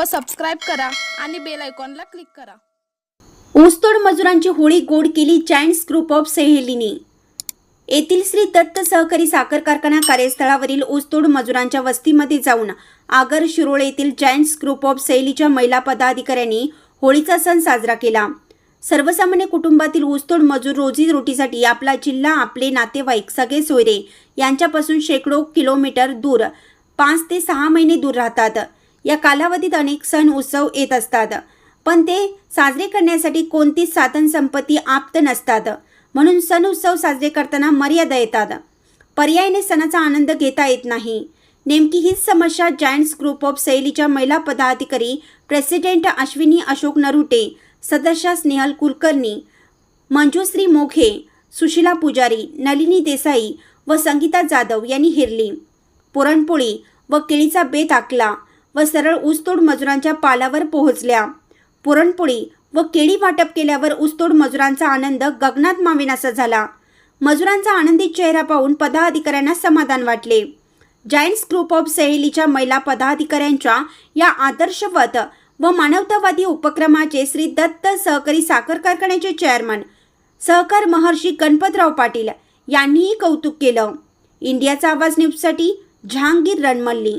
व सबस्क्राईब करा आणि बेल आयकॉनला क्लिक करा। ऊसतोड मजुरांची होळी गोड केली जायंट्स ग्रुप ऑफ सहेलीनी। येथील श्री दत्त सहकारी साखर कारखाना कार्यस्थळावरील ऊसतोड मजुरांच्या वस्तीमध्ये जाऊन आगर शिरोळे येथील जायंट्स ग्रुप ऑफ सहेलीच्या महिला पदाधिकाऱ्यांनी होळीचा सण साजरा केला। सर्वसामान्य कुटुंबातील ऊसतोड मजूर रोजी रोटीसाठी आपला जिल्हा, आपले नातेवाईक, सगळे सोयरे यांच्यापासून शेकडो किलोमीटर दूर 5 ते 6 महिने दूर राहतात। या कालावधीत अनेक सण उत्सव येत असतात, पण ते साजरे करण्यासाठी कोणतीच साधन संपत्ती आप्त नसतात। म्हणून सण उत्सव साजरे करताना मर्यादा येतात, पर्यायाने सणाचा आनंद घेता येत नाही। नेमकी हीच समस्या जायंट्स ग्रुप ऑफ सहेलीच्या महिला पदाधिकारी प्रेसिडेंट अश्विनी अशोक नरुटे, सदस्य स्नेहल कुलकर्णी, मंजुश्री मोघे, सुशीला पुजारी, नलिनी देसाई व संगीता जाधव यांनी हेरली। पुरणपोळी व केळीचा बेत आखला व सरळ ऊसतोड मजुरांच्या पालावर पोहोचल्या। पुरणपोळी व केळी वाटप केल्यावर ऊसतोड मजुरांचा आनंद गगनात मावेनासा झाला। मजुरांचा आनंदी चेहरा पाहून पदाधिकाऱ्यांना समाधान वाटले। जायंट्स ग्रुप ऑफ सहेलीच्या महिला पदाधिकाऱ्यांच्या या आदर्शवत व मानवतावादी उपक्रमाचे श्री दत्त सहकारी साखर कारखान्याचे चेअरमन सहकार महर्षी गणपतराव पाटील यांनीही कौतुक केलं। इंडियाचा आवाज न्यूजसाठी जहांगीर रणमल्ली।